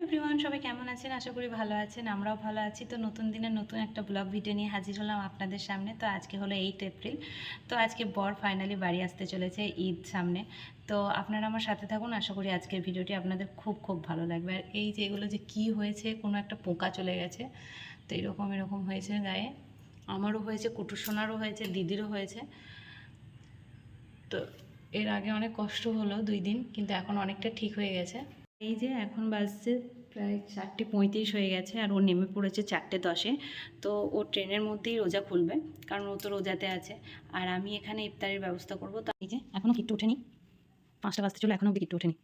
Everyone, সবাই কেমন আছেন? আশা করি ভালো আছেন। আমরাও ভালো আছি। তো নতুন দিনের নতুন একটা ব্লগ ভিডিও নিয়ে হাজির হলাম আপনাদের সামনে। তো আজকে হলো 8 এপ্রিল। তো আজকে বর ফাইনালি বাড়ি আসতে চলেছে ঈদ সামনে। তো আপনারা আমার সাথে থাকুন। আশা করি আজকের ভিডিওটি আপনাদের খুব খুব ভালো লাগবে। আর এই যে এগুলো যে কী হয়েছে, কোনো একটা পোকা চলে গেছে। তো এরকম হয়েছে গায়ে। আমারও হয়েছে, কুটুর সোনারও হয়েছে, দিদিরও হয়েছে। তো এর আগে অনেক কষ্ট হলো 2 দিন, কিন্তু এখন অনেকটা ঠিক হয়ে গেছে। এই যে এখন বাজছে প্রায় 4:35 হয়ে গেছে, আর ও নেমে পড়েছে 4:10-এ। তো ও ট্রেনের মধ্যেই রোজা খুলবে, কারণ ও তো রোজাতে আছে। আর আমি এখানে ইফতারের ব্যবস্থা করব। তো এই যে এখনও কিট্টু ওঠেনি, 5টা বাজতে চলে, এখনও অব্দি কিট্টু ওঠেনি।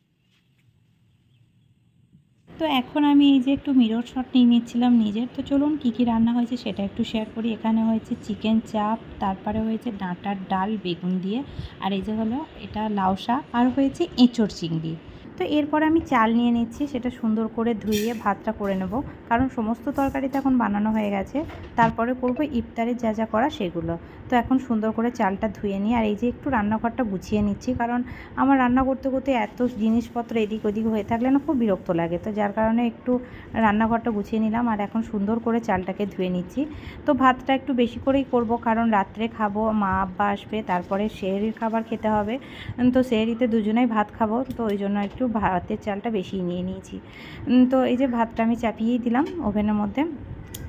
তো এখন আমি এই যে একটু মিরর শট নিয়ে নিচ্ছিলাম নিজের। তো চলুন কী কী রান্না হয়েছে সেটা একটু শেয়ার করি। এখানে হয়েছে চিকেন চাপ, তারপরে হয়েছে ডাঁটার ডাল বেগুন দিয়ে, আর এই যে হলো এটা লাউ শাক, আর হয়েছে এঁচোড় চিংড়ি। তো এরপর আমি চাল নিয়ে নিচ্ছি, সেটা সুন্দর করে ধুইয়ে ভাতটা করে নেব, কারণ সমস্ত তরকারি তো এখন বানানো হয়ে গেছে। তারপরে করবো ইফতারে যা যা করা সেগুলো। তো এখন সুন্দর করে চালটা ধুয়ে নিই, আর এই যে একটু রান্নাঘরটা গুছিয়ে নিচ্ছি, কারণ আমার রান্না করতে করতে এত জিনিসপত্র এদিক ওদিক হয়ে থাকলে না খুব বিরক্ত লাগে। তো যার কারণে একটু রান্নাঘরটা গুছিয়ে নিলাম, আর এখন সুন্দর করে চালটাকে ধুয়ে নিচ্ছি। তো ভাতটা একটু বেশি করেই করব, কারণ রাত্রে খাবো, মা আব্বা আসবে, তারপরে সেহরির খাবার খেতে হবে। তো সেহরিতে দুজনেই ভাত খাবো, তো ওই জন্য একটু ভাতের চালটা বেশি নিয়ে নিয়েছি। তো এই যে ভাতটা আমি চাপিয়েই দিলাম ওভেনের মধ্যে,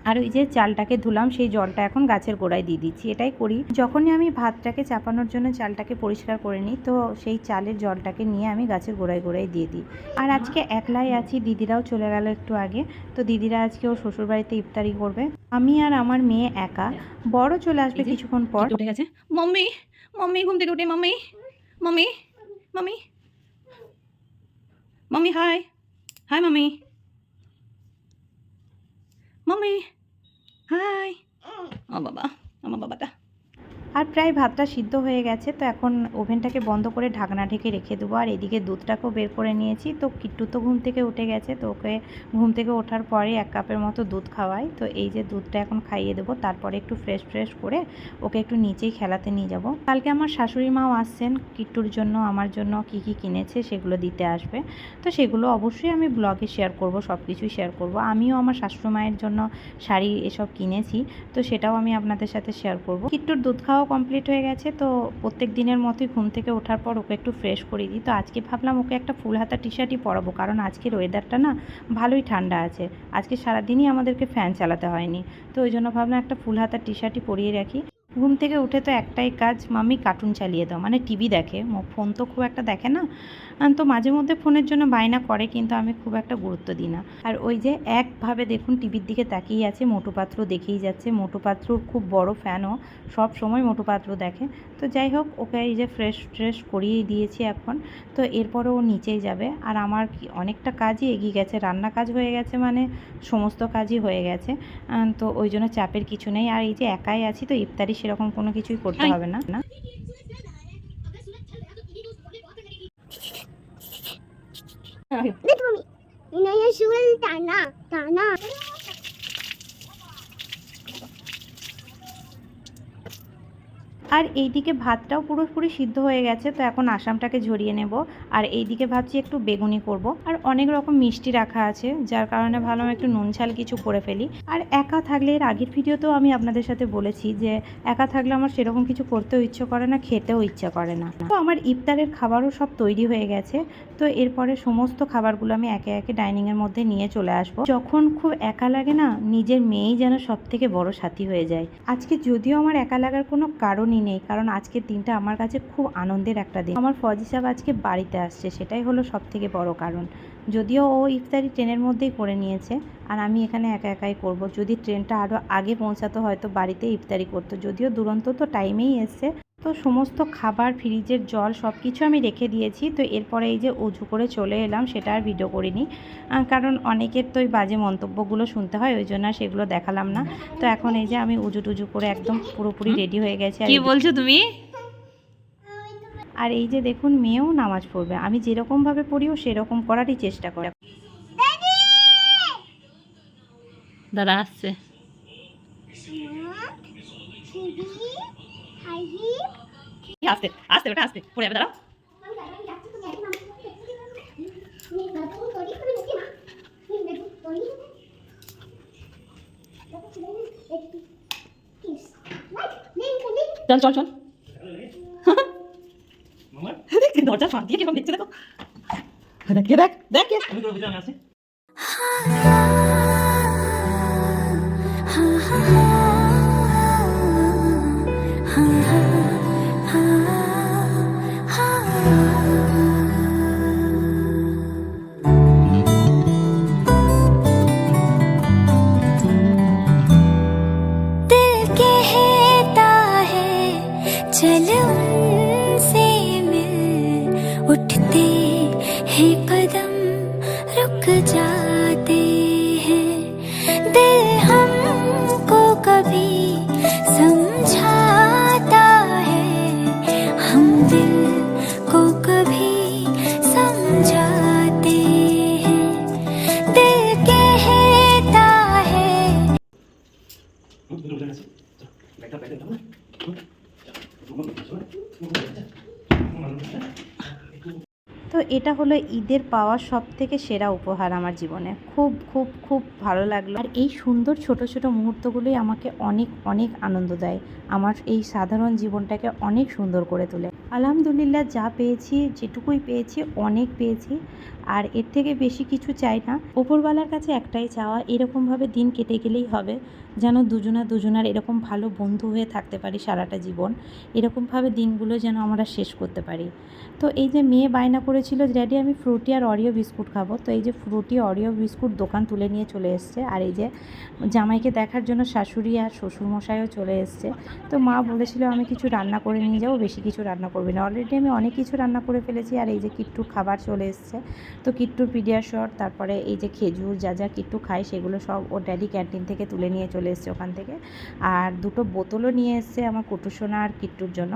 আর ওই যে চালটাকে ধুলাম সেই জলটা এখন গাছের গোড়ায় দিয়ে দিচ্ছি। এটাই করি যখনই আমি ভাতটাকে চাপানোর জন্য চালটাকে পরিষ্কার করে নিই, তো সেই চালের জলটাকে নিয়ে আমি গাছের গোড়ায় গোড়ায় দিয়ে দিই। আর আজকে একলাই আছি, দিদিরাও চলে গেল একটু আগে। তো দিদিরা আজকে ওর শ্বশুরবাড়িতে ইফতারি করবে, আমি আর আমার মেয়ে একা। বড় চলে আসবে কিছুক্ষণ পর। উঠে গেছে মাম্মি, মাম্মি ঘুম থেকে উঠে, mummy mummy mummy mummy hi hi mummy mummy hi. ও বাবা, আমার বাবাটা। আর প্রায় ভাতটা সিদ্ধ হয়ে গেছে, তো এখন ওভেনটাকে বন্ধ করে ঢাকনা ঢেকে রেখে দেবো। আর এদিকে দুধটাকেও বের করে নিয়েছি। তো কিট্টু তো ঘুম থেকে উঠে গেছে, তো ওকে ঘুম থেকে ওঠার পরে 1 কাপের মতো দুধ খাওয়াই। তো এই যে দুধটা এখন খাইয়ে দেবো, তারপরে একটু ফ্রেশ করে ওকে একটু নিচেই খেলাতে নিয়ে যাব। কালকে আমার শাশুড়ি মাও আসছেন, কিট্টুর জন্য আমার জন্য কী কী কিনেছে সেগুলো দিতে আসবে। তো সেগুলো অবশ্যই আমি ব্লগে শেয়ার করব, সব কিছুই শেয়ার করব। আমিও আমার শাশুড়ি মায়ের জন্য শাড়ি এসব কিনেছি, তো সেটাও আমি আপনাদের সাথে শেয়ার করব। কিট্টুর দুধ খাওয়া কমপ্লিট হয়ে গেছে। তো প্রত্যেক দিনের মতোই ঘুম থেকে ওঠার পর ওকে একটু ফ্রেশ করে দিই। তো আজকে ভাবলাম ওকে একটা ফুল হাতা টি শার্টই পরাবো, কারণ আজকের ওয়েদারটা না ভালোই ঠান্ডা আছে। আজকে সারাদিনই আমাদেরকে ফ্যান চালাতে হয়নি, তো ওই জন্য ভাবলাম একটা ফুল হাতা টি শার্টই পরিয়ে রাখি। ঘুম থেকে উঠে তো একটাই কাজ, মাম্মি কার্টুন চালিয়ে দাও, মানে টিভি দেখে, ফোন তো খুব একটা দেখে না। তো মাঝে মধ্যে ফোনের জন্য বায়না করে, কিন্তু আমি খুব একটা গুরুত্ব দিই না। আর ওই যে একভাবে দেখুন টিভির দিকে তাকিয়ে আছে, মোটু পাতলু দেখেই যাচ্ছে। মোটু পাতলুর খুব বড় ফ্যানও, সব সময় মোটু পাতলু দেখে। তো যাই হোক, ওকে এই যে ফ্রেশ করিয়েই দিয়েছি এখন। তো এরপরে ও নিচেই যাবে, আর আমার অনেকটা কাজই এগিয়ে গেছে, রান্না কাজ হয়ে গেছে, মানে সমস্ত কাজই হয়ে গেছে। তো ওই জন্য চাপের কিছু নেই। আর এই যে একাই আছি, তো ইফতারি সেরকম কোনো কিছুই করতে হবে না। টানা টানা। আর এইদিকে ভাতটাও পুরোপুরি সিদ্ধ হয়ে গেছে, তো এখন আসামটাকে ঝরিয়ে নেব। আর এইদিকে ভাবছি একটু বেগুনি করব, আর অনেক রকম মিষ্টি রাখা আছে, যার কারণে ভাবলাম একটু নুন ঝাল কিছু করে ফেলি। আর একা থাকলে, এর আগের ভিডিওতেও আমি আপনাদের সাথে বলেছি যে একা থাকলে আমার সেরকম কিছু করতেও ইচ্ছে করে না, খেতেও ইচ্ছা করে না। তো আমার ইফতারের খাবারও সব তৈরি হয়ে গেছে। তো এরপরে সমস্ত খাবারগুলো আমি একে একে ডাইনিংয়ের মধ্যে নিয়ে চলে আসব। যখন খুব একা লাগে না, নিজের মেয়েই যেন সব থেকে বড় সাথী হয়ে যায়। আজকে যদিও আমার একা লাগার কোনো কারণই নেই, কারণ আজকের দিনটা আমার কাছে খুব আনন্দের একটা দিন। আমার ফজি সাহেব আজকে বাড়িতে আসছে, সেটাই হলো সব থেকে বড় কারণ। যদিও ও ইফতারি ট্রেনের মধ্যেই করে নিয়েছে, আর আমি এখানে একা একাই করব। যদি ট্রেনটা আরও আগে পৌঁছাতো হয়তো বাড়িতে ইফতারি করতো, যদিও দুরন্ত তো টাইমেই এসছে। তো সমস্ত খাবার, ফ্রিজের জল সব কিছু আমি রেখে দিয়েছি। তো এরপরে এই যে উজু করে চলে এলাম, সেটা আর ভিডিও করিনি, কারণ অনেকের তো ওই বাজে মন্তব্যগুলো শুনতে হয়, ওই জন্য সেগুলো দেখালাম না। তো এখন এই যে আমি উজু টুজু করে একদম পুরোপুরি রেডি হয়ে গেছি। আর কি বলছো তুমি? আর এই যে দেখুন, মেয়েও নামাজ পড়বে, আমি যেরকমভাবে পড়িও সেরকম করারই চেষ্টা করে। দাদা আসছে। আস্তে আস্তে ওটা আস্তে পড়ে যাবে, দাঁড়াও। চল চল চল দরজা ফাঁক দিয়ে কেমন দেখছে দেখো, দেখ দেখ দেখ। चल उनसे मिल, उठते हैं कदम रुक जाते हैं, दिल हमको कभी समझाता है, हम दिल को कभी समझाते हैं, दिल कहता है। তো এটা হলো ঈদের পাওয়া সবথেকে সেরা উপহার আমার জীবনে। খুব খুব খুব ভালো লাগলো। আর এই সুন্দর ছোট ছোট মুহূর্তগুলোই আমাকে অনেক অনেক আনন্দ দেয়, আমার এই সাধারণ জীবনটাকে অনেক সুন্দর করে তোলে। আলহামদুলিল্লাহ, যা পেয়েছি, যেটুকুই পেয়েছি অনেক পেয়েছি, আর এর থেকে বেশি কিছু চাই না। ওপরওয়ালার কাছে একটাই চাওয়া, এরকমভাবে দিন কেটে গেলেই হবে, যেন দুজনার এরকম ভালো বন্ধু হয়ে থাকতে পারি সারাটা জীবন, এরকমভাবে দিনগুলো যেন আমরা শেষ করতে পারি। তো এই যে মেয়ে বায়না করেছিল, ড্যাডি আমি ফ্রুটি আর অরিও বিস্কুট খাবো, তো এই যে ফ্রুটি অরিও বিস্কুট দোকান তুলে নিয়ে চলে এসছে। আর এই যে জামাইকে দেখার জন্য শাশুড়ি আর শ্বশুরমশাইও চলে এসছে। তো মা বলেছিল আমি কিছু রান্না করে নিয়ে যাবো, বেশি কিছু রান্না করবি না, অলরেডি আমি অনেক কিছু রান্না করে ফেলেছি। আর এই যে কিট্টুর খাবার চলে এসছে, তো কিট্টুর পিডিয়াশর, তারপরে এই যে খেজুর, যা যা কিট্টু খায় সেগুলো সব ওর ড্যাডি ক্যান্টিন থেকে তুলে নিয়ে চলে এসছে ওখান থেকে। আর দুটো বোতলও নিয়ে এসছে আমার কুটুসোনা আর কিট্টুর জন্য।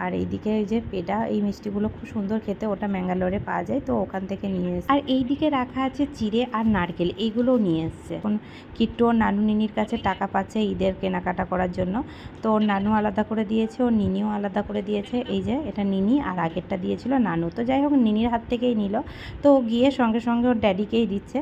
আর এইদিকে এই যে পেডা, এই মিষ্টিগুলো খুব সুন্দর খেতে, ওটা ম্যাঙ্গালোরে পাওয়া যায়, তো ওখান থেকে নিয়ে এসছে। আর এই দিকে রাখা আছে চিড়ে আর নারকেল, এইগুলোও নিয়ে এসছে। এখন কিট্টু ওর নানু নিনির কাছে টাকা পাচ্ছে ঈদের কেনাকাটা করার জন্য, তো ওর নানু আলাদা করে দিয়েছে, ওর নিনিও আলাদা করে দিয়েছে। এই যে এটা নিনি, আর আগেরটা দিয়েছিল নানু। তো যাই হোক, নিনির হাত থেকেই নিল, তো গিয়ে সঙ্গে সঙ্গে ওর ড্যাডিকেই দিচ্ছে।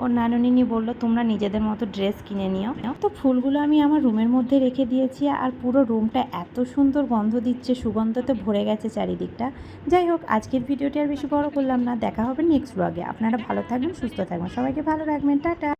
ওর নানু নিনি বললো তোমরা নিজেদের মতো ড্রেস কিনে নিও। তো ফুলগুলো আমি আমার রুমের মধ্যে রেখে দিয়েছি, আর পুরো রুমটা এত সুন্দর গন্ধ দিচ্ছে, সুগন্ধতে ভরে গেছে চারিদিকটা। যাই হোক, আজকের ভিডিওটি আর বেশি বড় করলাম না, দেখা হবে নেক্সট ব্লগে। আপনারা ভালো থাকবেন, সুস্থ থাকবেন, সবাইকে ভালো রাখবেন, টাটা।